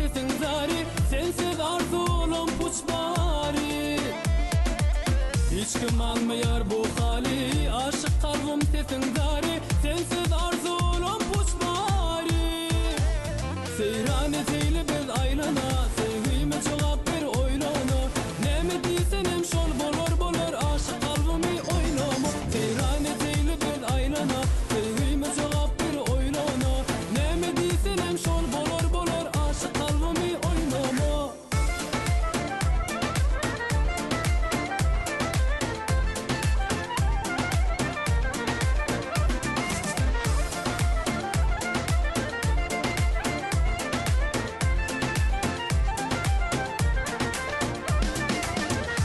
sesin zari, sensiz arzulum puçbari. Hiç kim almayar bu hali, aşık kalbim sesin zari, sensiz arzulum puçbari. Seyran eteyle biz aylana, sevgime cevap ver oylana. Ne mi diysen hem şol bolor bolor, aşık kalbimi oynama. Seyran eteyle biz aylana, sevgime cevap ver oylana. Ne mi diysen hem şol bolor bolor, aşık kalbimi oynama.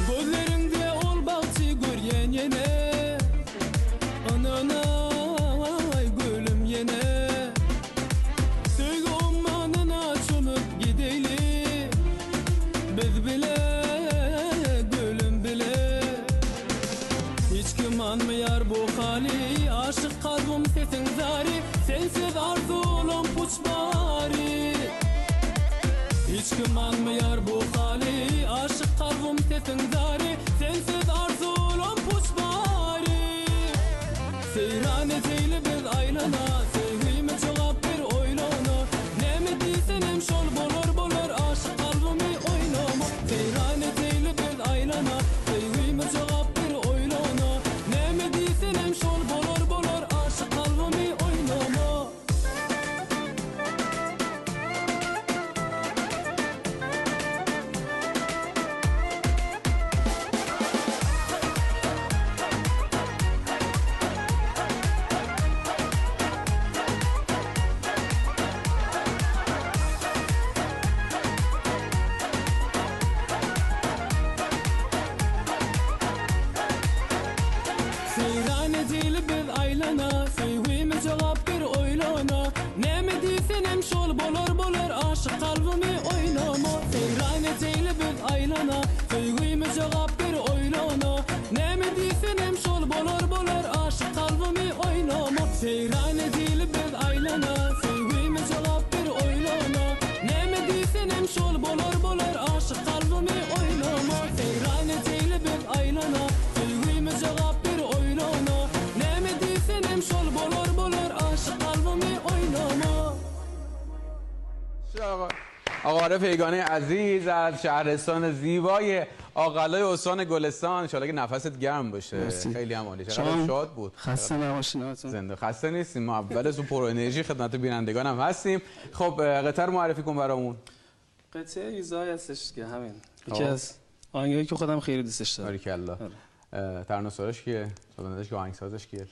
Gözlerinde ol balçı göryen yine, ananay gülüm yine. Söyle ummanına çömüp gideyli, biz bile gülüm bile. Hiç kim anmayar bu hali, aşık kalbim sesin zari, sensiz arzulum puçbari. Hiç kim anmayar bu hali, aşık kalbim sesin zari, sensiz arzulum puçbari. Seyran eteyle biz aylana, sevgime cevap ver oylana. Ne mi diysen hem şol bolor bolor, aşık kalbimi oynama. Seyran eteyle biz aylana, sevgime cevap ver oylana. Ne mi diysen hem şol bolor bolor, aşık kalbimi oynama. Seyran eteyle biz aylana, sevgime cevap ver oylana. Ne mi diysen hem şol bolor bolor, aşık kalbimi oynama. Seyran eteyle biz aylana, sevgime cevap ver oylana. Ne mi diysen hem şol bolor bolor, aşık kalbimi oynama. Seyran eteyle biz aylana, sevgime cevap ver oylana. Ne mi diysen hem şol bolor bolor, aşık kalbimi oynama. Seyran eteyle biz aylana, sevgime cevap ver oylana. Ne mi diysen hem şol bolor bolor, aşık kalbimi oynama. آقا عارف یگانه عزیز از شهرستان زیبای آقلای استان گلستان، انشالله که نفست گرم باشه. خیلی هم عالی، چقدر شاد بود. خسته نباشین. زنده خسته نیستیم، ما اول تو پر انرژی خدمت بینندگان هم هستیم. خب قطعه رو معرفی کن برامون. قطعه ایزای هستش که همین یکی از آهنگایی که خودم خیلی دوستش دارم. باریکلا. ترانه‌سراش کیه؟ سازندش که آهنگسازش کیه؟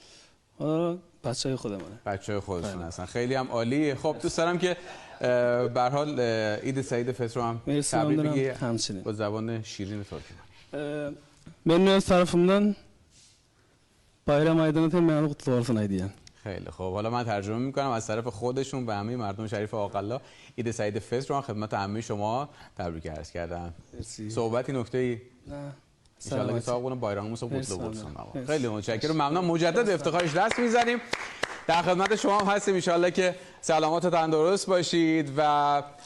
بچهای خودمونه. بچهای خودشون هستن. خیلی هم عالیه. خب دوست دارم که به هر حال عید سعید فطر رو هم تبریک بگی همچنین با زبان شیرین ترکی. من از tarafımdan bayram aydınlatın meğer kutlu olsun hediyen. خیلی خوب، حالا من ترجمه میکنم از طرف خودشون به همه مردم شریف آقلا عید سعید فطر رو خدمت همه شما تبریک عرض کردم. صحبتی نکته‌ای؟ نه. ان شاء الله که صاحب bayramımız kutlu olsun. خیلی متشکرم، ممنون. مجدد به افتخارش دست میزنیم. در خدمت شما هم هستیم، ان شاء الله که سلامت و تندرست باشید و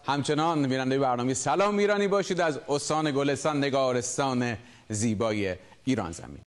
همچنان بیننده برنامه سلام ایرانی باشید از استان گلستان، نگارستان زیبای ایران زمین.